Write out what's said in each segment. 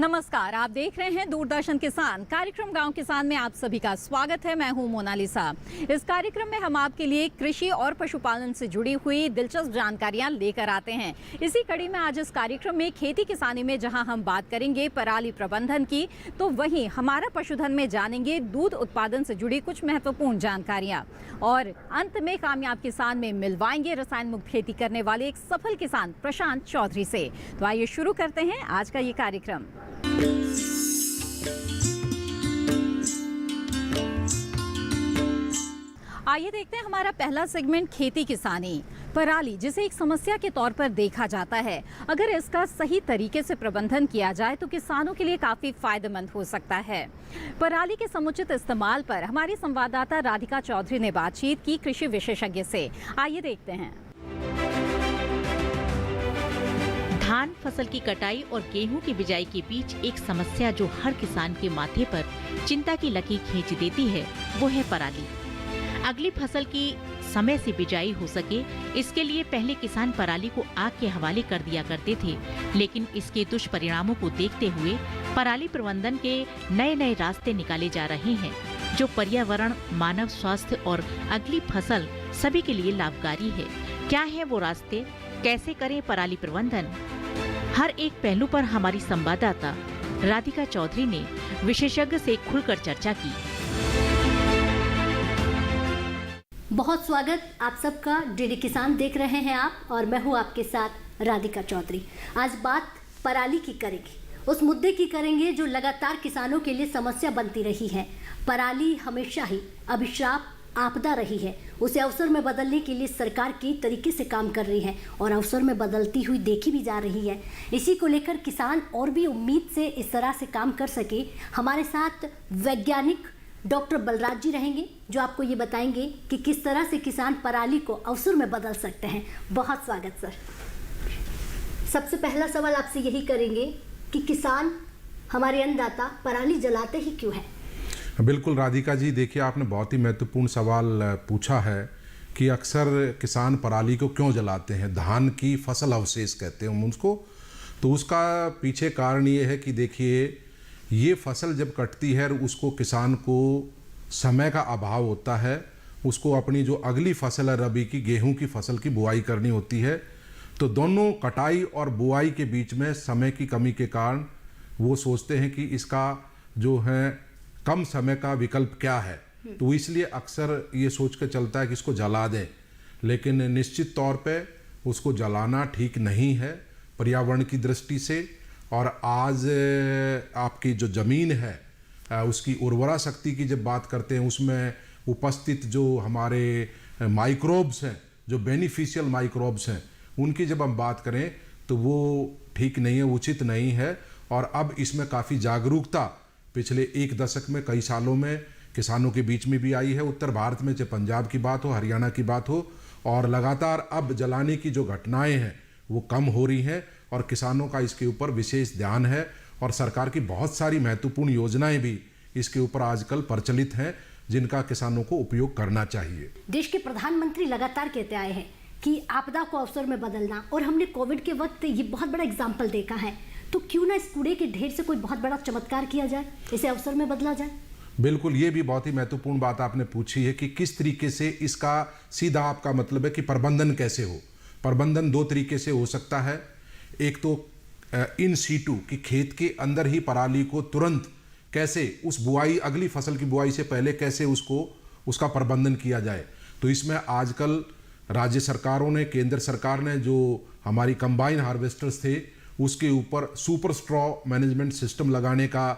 नमस्कार, आप देख रहे हैं दूरदर्शन किसान कार्यक्रम गांव किसान में आप सभी का स्वागत है। मैं हूं मोनालिसा। इस कार्यक्रम में हम आपके लिए कृषि और पशुपालन से जुड़ी हुई दिलचस्प जानकारियां लेकर आते हैं। इसी कड़ी में आज इस कार्यक्रम में खेती किसानी में जहां हम बात करेंगे पराली प्रबंधन की, तो वहीं हमारा पशुधन में जानेंगे दूध उत्पादन से जुड़ी कुछ महत्वपूर्ण जानकारियाँ और अंत में कामयाब किसान में मिलवाएंगे रसायन मुक्त खेती करने वाले एक सफल किसान प्रशांत चौधरी से। तो आइए शुरू करते हैं आज का ये कार्यक्रम। आइए देखते हैं हमारा पहला सेगमेंट खेती किसानी। पराली जिसे एक समस्या के तौर पर देखा जाता है, अगर इसका सही तरीके से प्रबंधन किया जाए तो किसानों के लिए काफी फायदेमंद हो सकता है। पराली के समुचित इस्तेमाल पर हमारी संवाददाता राधिका चौधरी ने बातचीत की कृषि विशेषज्ञ से। आइए देखते हैं। धान फसल की कटाई और गेहूं की बिजाई के बीच एक समस्या जो हर किसान के माथे पर चिंता की लकीर खींच देती है, वो है पराली। अगली फसल की समय से बिजाई हो सके, इसके लिए पहले किसान पराली को आग के हवाले कर दिया करते थे, लेकिन इसके दुष्परिणामों को देखते हुए पराली प्रबंधन के नए नए रास्ते निकाले जा रहे हैं, जो पर्यावरण, मानव स्वास्थ्य और अगली फसल सभी के लिए लाभकारी है। क्या है वो रास्ते, कैसे करें पराली प्रबंधन, हर एक पहलू पर हमारी संवाददाता राधिका चौधरी ने विशेषज्ञ से खुलकर चर्चा की। बहुत स्वागत आप सबका। डीडी किसान देख रहे हैं आप और मैं हूं आपके साथ राधिका चौधरी। आज बात पराली की करेंगे, उस मुद्दे की करेंगे जो लगातार किसानों के लिए समस्या बनती रही है। पराली हमेशा ही अभिशाप, आपदा रही है। उसे अवसर में बदलने के लिए सरकार कई तरीके से काम कर रही है और अवसर में बदलती हुई देखी भी जा रही है। इसी को लेकर किसान और भी उम्मीद से इस तरह से काम कर सके, हमारे साथ वैज्ञानिक डॉक्टर बलराज जी रहेंगे, जो आपको ये बताएंगे कि किस तरह से किसान पराली को अवसर में बदल सकते हैं। बहुत स्वागत सर। सबसे पहला सवाल आपसे यही करेंगे कि किसान, हमारे अन्नदाता पराली जलाते ही क्यों है? बिल्कुल राधिका जी, देखिए आपने बहुत ही महत्वपूर्ण सवाल पूछा है कि अक्सर किसान पराली को क्यों जलाते हैं। धान की फसल अवशेष कहते हैं हम उसको। तो उसका पीछे कारण ये है कि देखिए, ये फसल जब कटती है उसको किसान को समय का अभाव होता है, उसको अपनी जो अगली फसल है रबी की, गेहूं की फसल की बुआई करनी होती है। तो दोनों कटाई और बुआई के बीच में समय की कमी के कारण वो सोचते हैं कि इसका जो है कम समय का विकल्प क्या है, तो इसलिए अक्सर ये सोच के चलता है कि इसको जला दें। लेकिन निश्चित तौर पे उसको जलाना ठीक नहीं है पर्यावरण की दृष्टि से। और आज आपकी जो ज़मीन है उसकी उर्वरा शक्ति की जब बात करते हैं, उसमें उपस्थित जो हमारे माइक्रोब्स हैं, जो बेनिफिशियल माइक्रोब्स हैं, उनकी जब हम बात करें तो वो ठीक नहीं है, उचित नहीं है। और अब इसमें काफ़ी जागरूकता पिछले एक दशक में, कई सालों में किसानों के बीच में भी आई है। उत्तर भारत में चाहे पंजाब की बात हो, हरियाणा की बात हो, और लगातार अब जलाने की जो घटनाएं हैं वो कम हो रही हैं और किसानों का इसके ऊपर विशेष ध्यान है। और सरकार की बहुत सारी महत्वपूर्ण योजनाएं भी इसके ऊपर आजकल प्रचलित हैं, जिनका किसानों को उपयोग करना चाहिए। देश के प्रधानमंत्री लगातार कहते आए हैं कि आपदा को अवसर में बदलना, और हमने कोविड के वक्त ये बहुत बड़ा एग्जाम्पल देखा है। तो क्यों ना इस कूड़े के ढेर से कोई बहुत बड़ा चमत्कार किया जाए, इसे अवसर में बदला जाए? बिल्कुल, ये भी बहुत ही महत्वपूर्ण बात आपने पूछी है कि किस तरीके से इसका सीधा आपका मतलब है कि प्रबंधन कैसे हो। प्रबंधन दो तरीके से हो सकता है। एक तो इन सीटू कि खेत के अंदर ही पराली को तुरंत कैसे उस बुआई, अगली फसल की बुआई से पहले कैसे उसका प्रबंधन किया जाए। तो इसमें आजकल राज्य सरकारों ने, केंद्र सरकार ने जो हमारी कंबाइन हार्वेस्टर्स थे उसके ऊपर सुपर स्ट्रॉ मैनेजमेंट सिस्टम लगाने का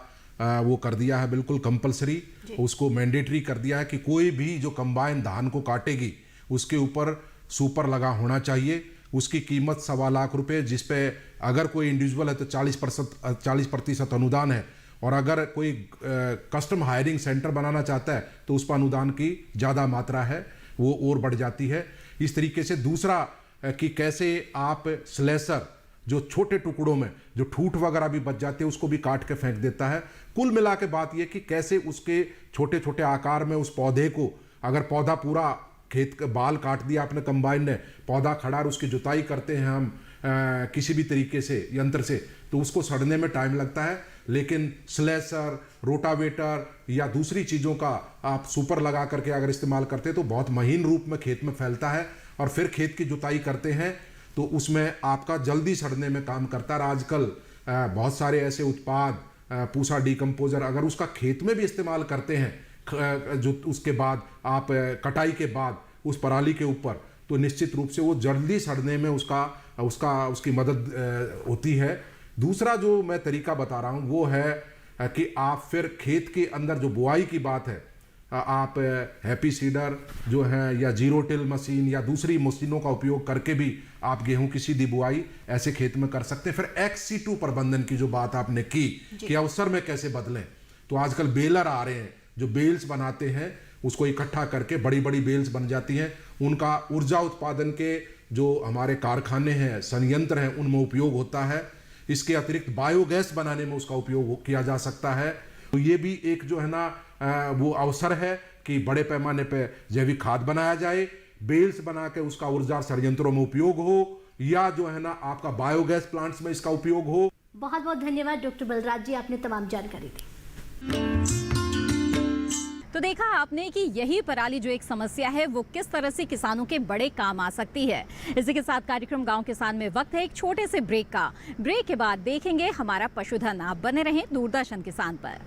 वो कर दिया है, बिल्कुल कंपलसरी, उसको मैंडेटरी कर दिया है कि कोई भी जो कंबाइन धान को काटेगी उसके ऊपर सुपर लगा होना चाहिए। उसकी कीमत 1.25 लाख रुपए, जिसपे अगर कोई इंडिविजुअल है तो 40% अनुदान है, और अगर कोई कस्टम हायरिंग सेंटर बनाना चाहता है तो उस पर अनुदान की ज़्यादा मात्रा है, वो और बढ़ जाती है। इस तरीके से दूसरा कि कैसे आप स्लेसर, जो छोटे टुकड़ों में जो ठूठ वगैरह भी बच जाते हैं, उसको भी काट के फेंक देता है। कुल मिला के बात यह कि कैसे उसके छोटे छोटे आकार में उस पौधे को, अगर पौधा पूरा खेत का बाल काट दिया आपने कंबाइन ने, पौधा खड़ा और उसकी जुताई करते हैं हम किसी भी तरीके से यंत्र से, तो उसको सड़ने में टाइम लगता है। लेकिन स्लेसर, रोटावेटर या दूसरी चीज़ों का आप सुपर लगा करके अगर इस्तेमाल करते हैं तो बहुत महीन रूप में खेत में फैलता है और फिर खेत की जुताई करते हैं तो उसमें आपका जल्दी सड़ने में काम करता है। और आजकल बहुत सारे ऐसे उत्पाद पूसा डिकम्पोजर अगर उसका खेत में भी इस्तेमाल करते हैं जो उसके बाद आप कटाई के बाद उस पराली के ऊपर, तो निश्चित रूप से वो जल्दी सड़ने में उसकी मदद होती है। दूसरा जो मैं तरीका बता रहा हूँ वो है कि आप फिर खेत के अंदर जो बुआई की बात है, आप हैप्पी सीडर जो है या जीरो टिल मशीन या दूसरी मशीनों का उपयोग करके भी आप गेहूं की सीधी बुआई ऐसे खेत में कर सकते हैं। फिर XC2 प्रबंधन की जो बात आपने की कि अवसर में कैसे बदलें, तो आजकल बेलर आ रहे हैं जो बेल्स बनाते हैं, उसको इकट्ठा करके बड़ी बड़ी बेल्स बन जाती हैं, उनका ऊर्जा उत्पादन के जो हमारे कारखाने हैं, संयंत्र हैं, उनमें उपयोग होता है। इसके अतिरिक्त बायोगैस बनाने में उसका उपयोग किया जा सकता है। तो ये भी एक जो है ना वो अवसर है कि बड़े पैमाने पे जैविक खाद बनाया जाए, बेल्स बना के उसका ऊर्जा संयंत्रों में उपयोग हो या जो है ना आपका बायोगैस प्लांट्स में इसका उपयोग हो। बहुत बहुत धन्यवाद डॉक्टर बलराज जी, आपने तमाम जानकारी दी। तो देखा आपने कि यही पराली जो एक समस्या है वो किस तरह से किसानों के बड़े काम आ सकती है। इसी के साथ कार्यक्रम गांव किसान में वक्त है एक छोटे से ब्रेक का। ब्रेक के बाद देखेंगे हमारा पशुधन। आप बने रहें दूरदर्शन किसान पर।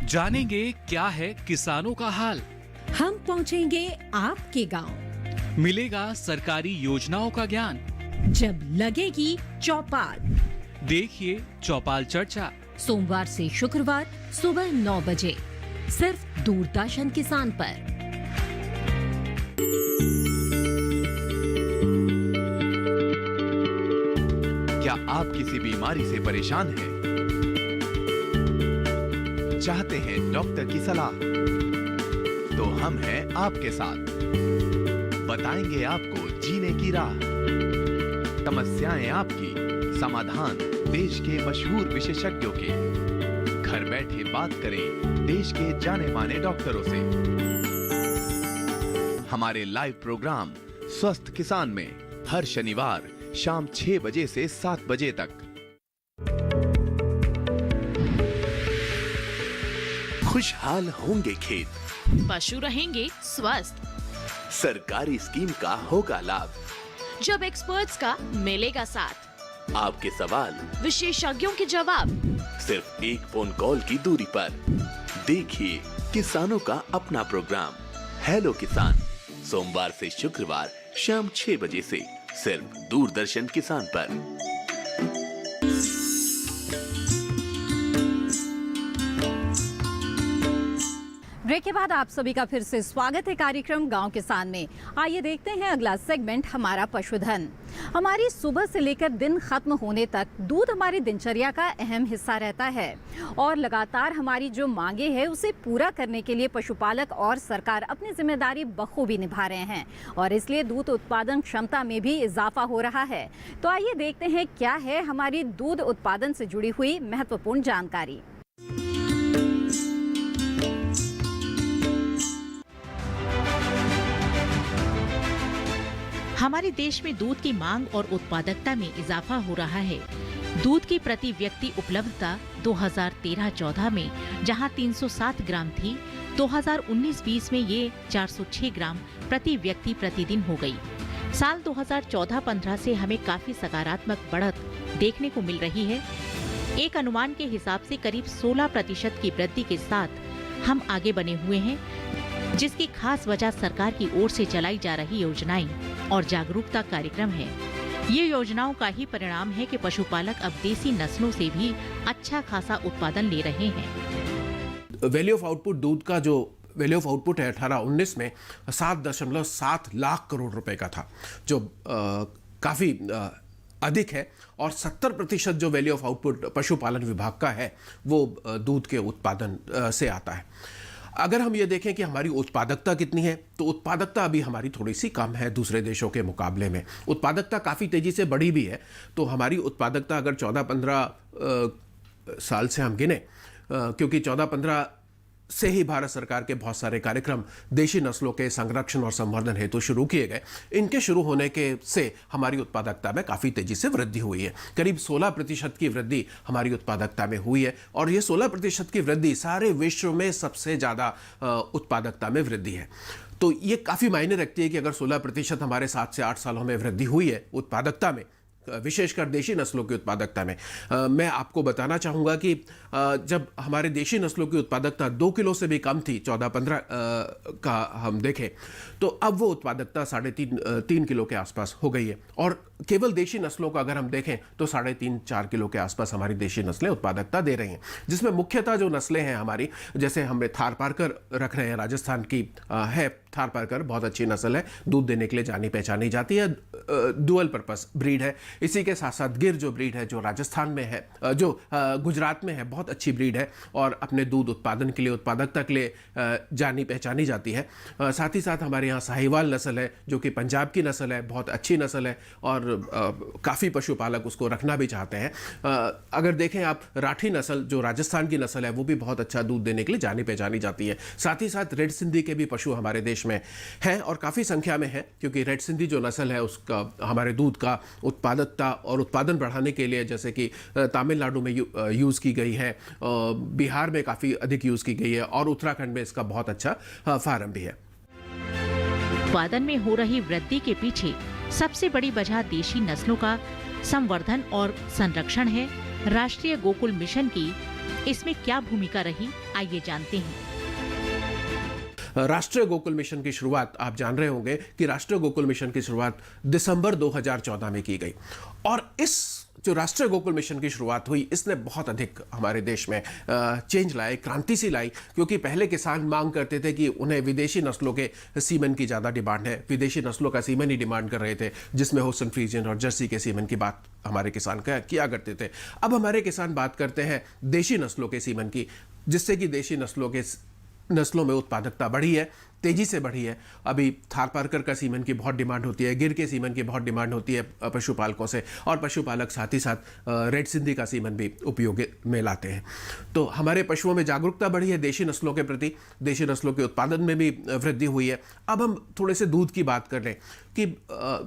जानेंगे क्या है किसानों का हाल, हम पहुंचेंगे आपके गांव, मिलेगा सरकारी योजनाओं का ज्ञान, जब लगेगी चौपाल। देखिए चौपाल चर्चा सोमवार से शुक्रवार सुबह 9 बजे सिर्फ दूरदर्शन किसान पर। क्या आप किसी बीमारी से परेशान हैं? चाहते हैं डॉक्टर की सलाह? तो हम हैं आपके साथ, बताएंगे आपको जीने की राह। समस्याएं आपकी, समाधान देश के मशहूर विशेषज्ञों के। घर बैठे बात करें देश के जाने माने डॉक्टरों से। हमारे लाइव प्रोग्राम स्वस्थ किसान में हर शनिवार शाम 6 बजे से 7 बजे तक। खुशहाल होंगे खेत, पशु रहेंगे स्वस्थ, सरकारी स्कीम का होगा लाभ, जब एक्सपर्ट्स का मिलेगा साथ, आपके सवाल विशेषज्ञों के जवाब, सिर्फ एक फोन कॉल की दूरी पर। देखिए किसानों का अपना प्रोग्राम हेलो किसान, सोमवार से शुक्रवार शाम 6 बजे से सिर्फ दूरदर्शन किसान पर। ब्रेक के बाद आप सभी का फिर से स्वागत है कार्यक्रम गांव किसान में। आइए देखते हैं अगला सेगमेंट, हमारा पशुधन। हमारी सुबह से लेकर दिन खत्म होने तक दूध हमारी दिनचर्या का अहम हिस्सा रहता है और लगातार हमारी जो मांगे है उसे पूरा करने के लिए पशुपालक और सरकार अपनी जिम्मेदारी बखूबी निभा रहे हैं और इसलिए दूध उत्पादन क्षमता में भी इजाफा हो रहा है। तो आइए देखते हैं क्या है हमारी दूध उत्पादन से जुड़ी हुई महत्वपूर्ण जानकारी। हमारे देश में दूध की मांग और उत्पादकता में इजाफा हो रहा है। दूध की प्रति व्यक्ति उपलब्धता 2013-14 में जहां 307 ग्राम थी, 2019-20 में ये 406 ग्राम प्रति व्यक्ति प्रतिदिन हो गई। साल 2014-15 से हमें काफी सकारात्मक बढ़त देखने को मिल रही है। एक अनुमान के हिसाब से करीब 16% की वृद्धि के साथ हम आगे बने हुए हैं, जिसकी खास वजह सरकार की ओर से चलाई जा रही योजनाएं और जागरूकता कार्यक्रम है। ये योजनाओं का ही परिणाम है कि पशुपालक अब देसी नस्लों से भी अच्छा खासा उत्पादन ले रहे हैं। वैल्यू ऑफ आउटपुट, दूध का जो वैल्यू ऑफ आउटपुट है 18-19 में 7.7 लाख करोड़ रुपए का था, जो काफ़ी अधिक है। और 70% जो वैल्यू ऑफ आउटपुट पशुपालन विभाग का है वो दूध के उत्पादन से आता है। अगर हम ये देखें कि हमारी उत्पादकता कितनी है, तो उत्पादकता अभी हमारी थोड़ी सी कम है दूसरे देशों के मुकाबले में। उत्पादकता काफ़ी तेज़ी से बढ़ी भी है, तो हमारी उत्पादकता अगर 14-15 साल से हम गिने, क्योंकि 14-15 से ही भारत सरकार के बहुत सारे कार्यक्रम देशी नस्लों के संरक्षण और संवर्धन हेतु शुरू किए गए। इनके शुरू होने के से हमारी उत्पादकता में काफ़ी तेजी से वृद्धि हुई है। करीब 16% की वृद्धि हमारी उत्पादकता में हुई है और ये 16% की वृद्धि सारे विश्व में सबसे ज़्यादा उत्पादकता में वृद्धि है। तो ये काफ़ी मायने रखती है कि अगर 16% हमारे 7 से 8 सालों में वृद्धि हुई है उत्पादकता में, विशेषकर देशी नस्लों की उत्पादकता में। मैं आपको बताना चाहूँगा कि जब हमारे देशी नस्लों की उत्पादकता 2 किलो से भी कम थी, 14-15 का हम देखें, तो अब वो उत्पादकता 3.5 किलो के आसपास हो गई है। और केवल देशी नस्लों का अगर हम देखें तो 3.5-4 किलो के आसपास हमारी देशी नस्लें उत्पादकता दे रही हैं, जिसमें मुख्यतः जो नस्लें हैं हमारी, जैसे हमें थारपारकर रख रहे हैं, राजस्थान की है थारपारकर, बहुत अच्छी नस्ल है, दूध देने के लिए जानी पहचानी जाती है, डुअल पर्पस ब्रीड है। इसी के साथ साथ गिर जो ब्रीड है, जो राजस्थान में है, जो गुजरात में है, बहुत अच्छी ब्रीड है और अपने दूध उत्पादन के लिए, उत्पादकता के लिए जानी पहचानी जाती है। साथ ही साथ हमारे यहाँ साहिवाल नस्ल है, जो कि पंजाब की नस्ल है, बहुत अच्छी नस्ल है और काफ़ी पशुपालक उसको रखना भी चाहते हैं। अगर देखें आप, राठी नस्ल जो राजस्थान की नस्ल है, वो भी बहुत अच्छा दूध देने के लिए जानी पहचानी जाती है। साथ ही साथ रेड सिंधी के भी पशु हमारे देश में हैं और काफ़ी संख्या में है, क्योंकि रेड सिंधी जो नस्ल है उसका हमारे दूध का उत्पादकता और उत्पादन बढ़ाने के लिए, जैसे कि तमिलनाडु में यूज़ की गई है, बिहार में काफ़ी अधिक यूज़ की गई है और उत्तराखंड में इसका बहुत अच्छा फार्म भी है। उत्पादन में हो रही वृद्धि के पीछे सबसे बड़ी वजह देशी नस्लों का संवर्धन और संरक्षण है। राष्ट्रीय गोकुल मिशन की इसमें क्या भूमिका रही, आइए जानते हैं। राष्ट्रीय गोकुल मिशन की शुरुआत, आप जान रहे होंगे कि राष्ट्रीय गोकुल मिशन की शुरुआत दिसंबर 2014 में की गई और इस जो राष्ट्रीय गोकुल मिशन की शुरुआत हुई, इसने बहुत अधिक हमारे देश में चेंज लाए, क्रांति सी लाई, क्योंकि पहले किसान मांग करते थे कि उन्हें विदेशी नस्लों के सीमन की ज़्यादा डिमांड है, विदेशी नस्लों का सीमन ही डिमांड कर रहे थे, जिसमें होल्स्टाइन फ्रीजियन और जर्सी के सीमन की बात हमारे किसान किया करते थे। अब हमारे किसान बात करते हैं देशी नस्लों के सीमन की, जिससे कि देशी नस्लों में उत्पादकता बढ़ी है, तेजी से बढ़ी है। अभी थारपारकर का सीमन की बहुत डिमांड होती है, गिर के सीमन की बहुत डिमांड होती है पशुपालकों से, और पशुपालक साथ ही साथ रेड सिंधी का सीमन भी उपयोग में लाते हैं। तो हमारे पशुओं में जागरूकता बढ़ी है देशी नस्लों के प्रति, देशी नस्लों के उत्पादन में भी वृद्धि हुई है। अब हम थोड़े से दूध की बात कर लें कि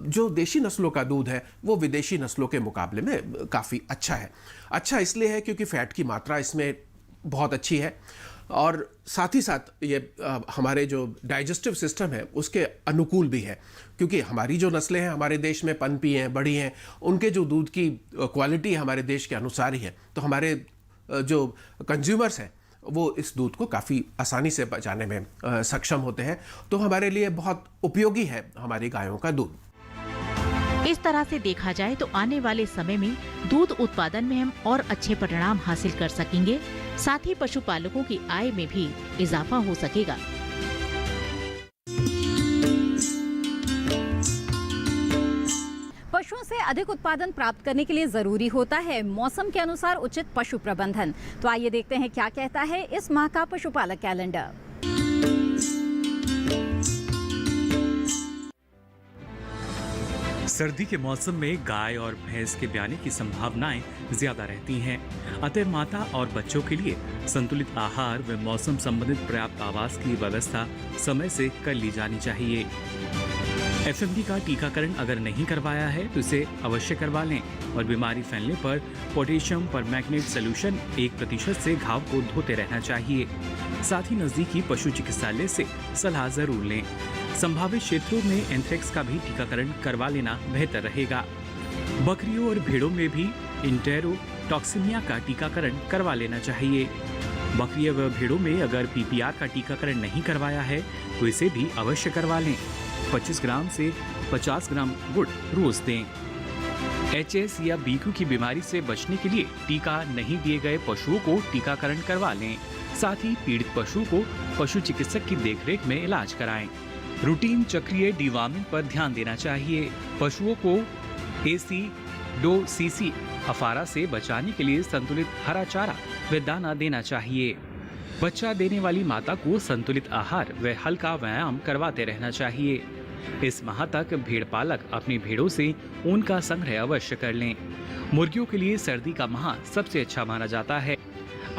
जो देशी नस्लों का दूध है वो विदेशी नस्लों के मुकाबले में काफ़ी अच्छा है। अच्छा इसलिए है क्योंकि फैट की मात्रा इसमें बहुत अच्छी है और साथ ही साथ ये हमारे जो डाइजेस्टिव सिस्टम है उसके अनुकूल भी है, क्योंकि हमारी जो नस्लें हैं हमारे देश में पनपी हैं, बड़ी हैं, उनके जो दूध की क्वालिटी हमारे देश के अनुसार ही है। तो हमारे जो कंज्यूमर्स हैं वो इस दूध को काफ़ी आसानी से पचाने में सक्षम होते हैं। तो हमारे लिए बहुत उपयोगी है हमारी गायों का दूध। इस तरह से देखा जाए तो आने वाले समय में दूध उत्पादन में हम और अच्छे परिणाम हासिल कर सकेंगे, साथ ही पशुपालकों की आय में भी इजाफा हो सकेगा। पशुओं से अधिक उत्पादन प्राप्त करने के लिए जरूरी होता है मौसम के अनुसार उचित पशु प्रबंधन। तो आइए देखते हैं क्या कहता है इस माह का पशुपालक कैलेंडर। सर्दी के मौसम में गाय और भैंस के ब्याने की संभावनाएं ज्यादा रहती हैं। अतः माता और बच्चों के लिए संतुलित आहार व मौसम संबंधित पर्याप्त आवास की व्यवस्था समय से कर ली जानी चाहिए। एफएमडी का टीकाकरण अगर नहीं करवाया है तो इसे अवश्य करवा लें और बीमारी फैलने पर पोटेशियम परमैंगनेट सोल्यूशन 1% से घाव को धोते रहना चाहिए। साथ ही नजदीकी पशु चिकित्सालय से सलाह जरूर लें। संभावित क्षेत्रों में एंथ्रेक्स का भी टीकाकरण करवा लेना बेहतर रहेगा। बकरियों और भेड़ों में भी इंटेरोटॉक्सिमिया का टीकाकरण करवा लेना चाहिए। बकरियों व भेड़ों में अगर पीपीआर का टीकाकरण नहीं करवाया है तो इसे भी अवश्य करवा लें। 25 ग्राम से 50 ग्राम गुड़ रोज दें। एचएस या बीकू की बीमारी से बचने के लिए टीका नहीं दिए गए पशुओं को टीकाकरण करवा लें। साथ ही पीड़ित पशु को पशु चिकित्सक की देखरेख में इलाज कराएं। रूटीन चक्रीय डिवार्मिंग पर ध्यान देना चाहिए। पशुओं को एसिडोसिस अफारा से बचाने के लिए संतुलित हरा चारा व दाना देना चाहिए। बच्चा देने वाली माता को संतुलित आहार व हल्का व्यायाम करवाते रहना चाहिए। इस माह तक भेड़ पालक अपनी भेड़ों से ऊन का संग्रह अवश्य कर लें। मुर्गियों के लिए सर्दी का माह सबसे अच्छा माना जाता है।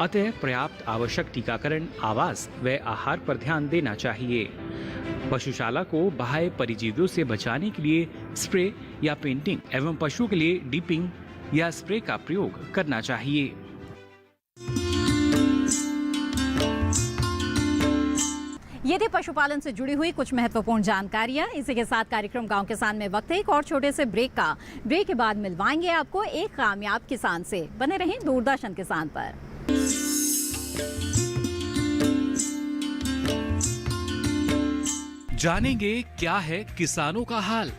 अतः पर्याप्त आवश्यक टीकाकरण, आवास व आहार पर ध्यान देना चाहिए। पशुशाला को बाह्य परिजीवियों से बचाने के लिए स्प्रे या पेंटिंग एवं पशुओं के लिए डिपिंग या स्प्रे का प्रयोग करना चाहिए। ये थी पशुपालन से जुड़ी हुई कुछ महत्वपूर्ण जानकारियां। इसी के साथ कार्यक्रम गांव किसान में वक्त है एक और छोटे से ब्रेक का। ब्रेक के बाद मिलवाएंगे आपको एक कामयाब किसान से। बने रहें दूरदर्शन किसान पर। जानेंगे क्या है किसानों का हाल,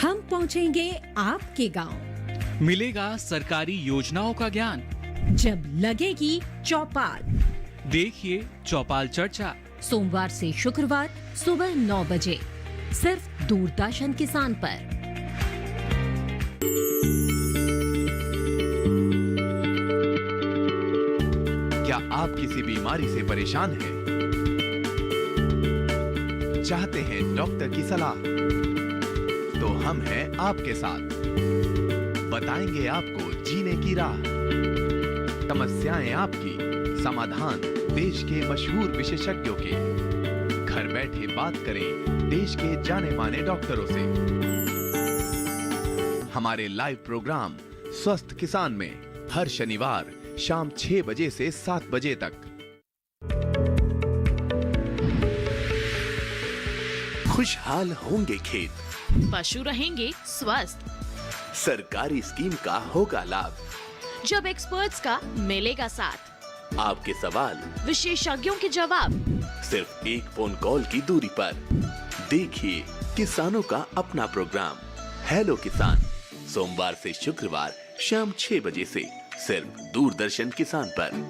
हम पहुंचेंगे आपके गांव, मिलेगा सरकारी योजनाओं का ज्ञान, जब लगेगी चौपाल। देखिए चौपाल चर्चा सोमवार से शुक्रवार सुबह 9 बजे सिर्फ दूरदर्शन किसान पर। क्या आप किसी बीमारी से परेशान हैं? चाहते हैं डॉक्टर की सलाह? तो हम हैं आपके साथ। बताएंगे आपको जीने की राह। समस्याएं आपकी, समाधान देश के मशहूर विशेषज्ञों के। घर बैठे बात करें देश के जाने माने डॉक्टरों से। हमारे लाइव प्रोग्राम स्वस्थ किसान में हर शनिवार शाम 6 बजे से 7 बजे तक। खुशहाल होंगे खेत, पशु रहेंगे स्वस्थ, सरकारी स्कीम का होगा लाभ। जब एक्सपर्ट्स का मिलेगा साथ, आपके सवाल, विशेषज्ञों के जवाब, सिर्फ एक फोन कॉल की दूरी पर। देखिए किसानों का अपना प्रोग्राम हेलो किसान, सोमवार से शुक्रवार शाम 6 बजे से सिर्फ दूरदर्शन किसान पर।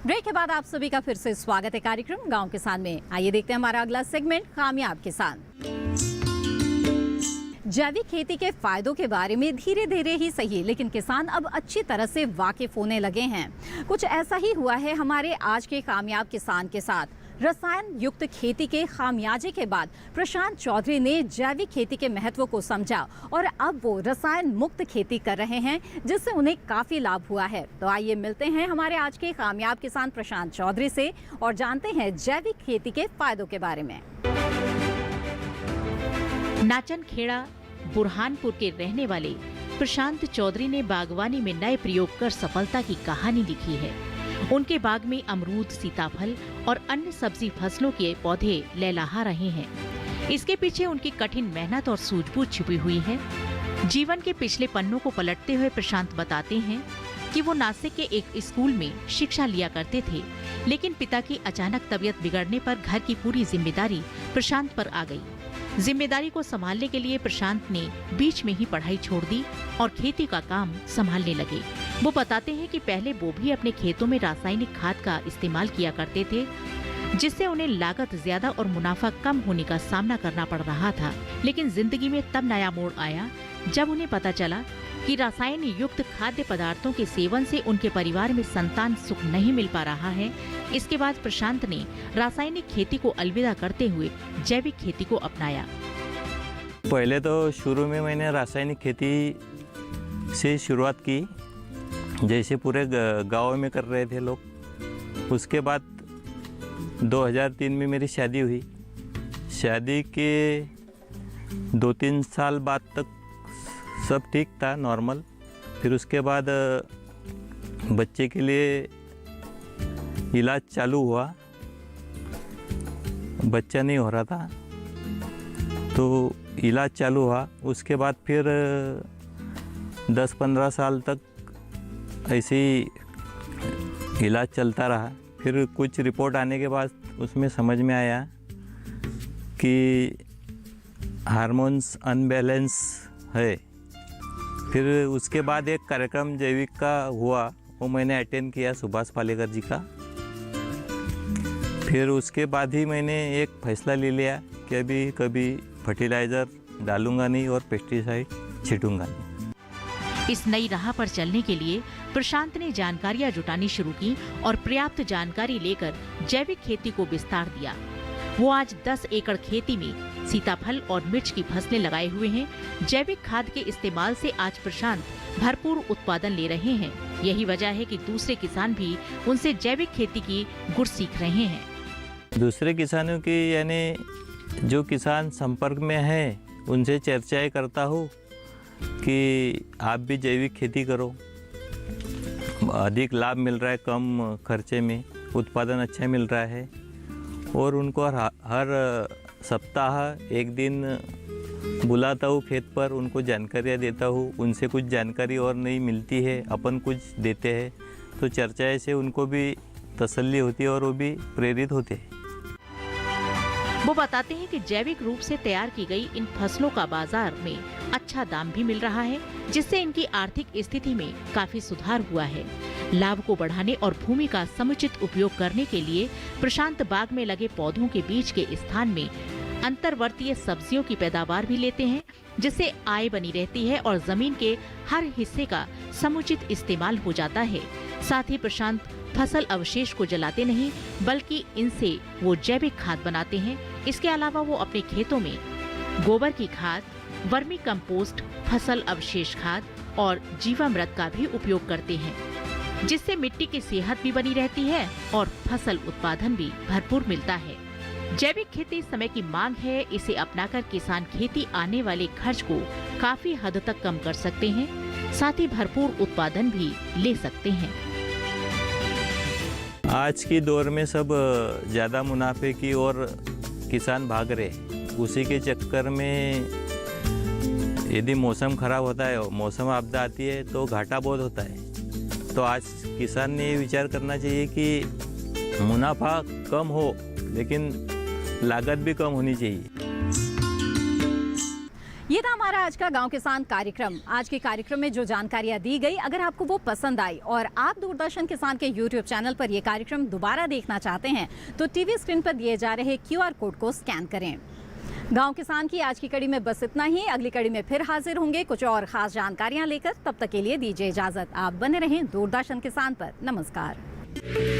ब्रेक के बाद आप सभी का फिर से स्वागत है कार्यक्रम गांव किसान में। आइए देखते हैं हमारा अगला सेगमेंट, कामयाब किसान। जैविक खेती के फायदों के बारे में धीरे धीरे ही सही, लेकिन किसान अब अच्छी तरह से वाकिफ होने लगे हैं। कुछ ऐसा ही हुआ है हमारे आज के कामयाब किसान के साथ। रसायन युक्त खेती के खामियाजे के बाद प्रशांत चौधरी ने जैविक खेती के महत्व को समझा और अब वो रसायन मुक्त खेती कर रहे हैं, जिससे उन्हें काफी लाभ हुआ है। तो आइए मिलते हैं हमारे आज के कामयाब किसान प्रशांत चौधरी से और जानते हैं जैविक खेती के फायदों के बारे में। नाचन खेड़ा बुरहानपुर के रहने वाले प्रशांत चौधरी ने बागवानी में नए प्रयोग कर सफलता की कहानी लिखी है। उनके बाग में अमरूद, सीताफल और अन्य सब्जी फसलों के पौधे लहलहा रहे हैं। इसके पीछे उनकी कठिन मेहनत और सूझबूझ छुपी हुई है। जीवन के पिछले पन्नों को पलटते हुए प्रशांत बताते हैं कि वो नासिक के एक स्कूल में शिक्षा लिया करते थे, लेकिन पिता की अचानक तबीयत बिगड़ने पर घर की पूरी जिम्मेदारी प्रशांत पर आ गई। जिम्मेदारी को संभालने के लिए प्रशांत ने बीच में ही पढ़ाई छोड़ दी और खेती का काम संभालने लगे। वो बताते हैं कि पहले वो भी अपने खेतों में रासायनिक खाद का इस्तेमाल किया करते थे, जिससे उन्हें लागत ज्यादा और मुनाफा कम होने का सामना करना पड़ रहा था। लेकिन जिंदगी में तब नया मोड़ आया जब उन्हें पता चला कि रासायन युक्त खाद्य पदार्थों के सेवन से उनके परिवार में संतान सुख नहीं मिल पा रहा है। इसके बाद प्रशांत ने रासायनिक खेती को अलविदा करते हुए जैविक खेती को अपनाया। पहले तो शुरू में मैंने रासायनिक खेती से शुरुआत की, जैसे पूरे गांव में कर रहे थे लोग। उसके बाद 2003 में मेरी शादी हुई। शादी के 2-3 साल बाद तक सब ठीक था, नॉर्मल। फिर उसके बाद बच्चे के लिए इलाज चालू हुआ, बच्चा नहीं हो रहा था तो इलाज चालू हुआ। उसके बाद फिर 10-15 साल तक ऐसे ही इलाज चलता रहा। फिर कुछ रिपोर्ट आने के बाद उसमें समझ में आया कि हार्मोन्स अनबैलेंस है। फिर उसके बाद एक कार्यक्रम जैविक का हुआ, वो मैंने अटेंड किया सुभाष पालेकर जी का। फिर उसके बाद ही मैंने एक फैसला ले लिया कि अभी कभी फर्टिलाइज़र डालूंगा नहीं और पेस्टिसाइड छीटूंगा नहीं। इस नई राह पर चलने के लिए प्रशांत ने जानकारियां जुटानी शुरू की और पर्याप्त जानकारी लेकर जैविक खेती को विस्तार दिया। वो आज 10 एकड़ खेती में सीताफल और मिर्च की फसलें लगाए हुए हैं। जैविक खाद के इस्तेमाल से आज प्रशांत भरपूर उत्पादन ले रहे हैं। यही वजह है कि दूसरे किसान भी उनसे जैविक खेती की गुर सीख रहे हैं। दूसरे किसानों की यानी जो किसान संपर्क में है उनसे चर्चाएं करता हूँ कि आप भी जैविक खेती करो, अधिक लाभ मिल रहा है, कम खर्चे में उत्पादन अच्छा मिल रहा है। और उनको हर सप्ताह एक दिन बुलाता हूँ खेत पर, उनको जानकारियाँ देता हूँ। उनसे कुछ जानकारी और नहीं मिलती है, अपन कुछ देते हैं, तो चर्चाएं से उनको भी तसल्ली होती है और वो भी प्रेरित होते हैं। वो बताते हैं कि जैविक रूप से तैयार की गई इन फसलों का बाजार में अच्छा दाम भी मिल रहा है, जिससे इनकी आर्थिक स्थिति में काफी सुधार हुआ है। लाभ को बढ़ाने और भूमि का समुचित उपयोग करने के लिए प्रशांत बाग में लगे पौधों के बीच के स्थान में अंतर्वर्तीय सब्जियों की पैदावार भी लेते हैं, जिससे आय बनी रहती है और जमीन के हर हिस्से का समुचित इस्तेमाल हो जाता है। साथ ही प्रशांत फसल अवशेष को जलाते नहीं, बल्कि इनसे वो जैविक खाद बनाते हैं। इसके अलावा वो अपने खेतों में गोबर की खाद, वर्मी कंपोस्ट, फसल अवशेष खाद और जीवामृत का भी उपयोग करते हैं, जिससे मिट्टी की सेहत भी बनी रहती है और फसल उत्पादन भी भरपूर मिलता है। जैविक खेती समय की मांग है। इसे अपनाकर किसान खेती आने वाले खर्च को काफी हद तक कम कर सकते हैं, साथ ही भरपूर उत्पादन भी ले सकते हैं। आज की दौर में सब ज़्यादा मुनाफे की ओर किसान भाग रहे। उसी के चक्कर में यदि मौसम खराब होता है, मौसम आपदा आती है, तो घाटा बहुत होता है। तो आज किसान ने ये विचार करना चाहिए कि मुनाफा कम हो, लेकिन लागत भी कम होनी चाहिए। ये था हमारा आज का गांव किसान कार्यक्रम। आज के कार्यक्रम में जो जानकारियां दी गई, अगर आपको वो पसंद आई और आप दूरदर्शन किसान के YouTube चैनल पर ये कार्यक्रम दोबारा देखना चाहते हैं, तो टीवी स्क्रीन पर दिए जा रहे QR कोड को स्कैन करें। गांव किसान की आज की कड़ी में बस इतना ही। अगली कड़ी में फिर हाजिर होंगे कुछ और खास जानकारियां लेकर। तब तक के लिए दीजिए इजाजत। आप बने रहें दूरदर्शन किसान पर। नमस्कार।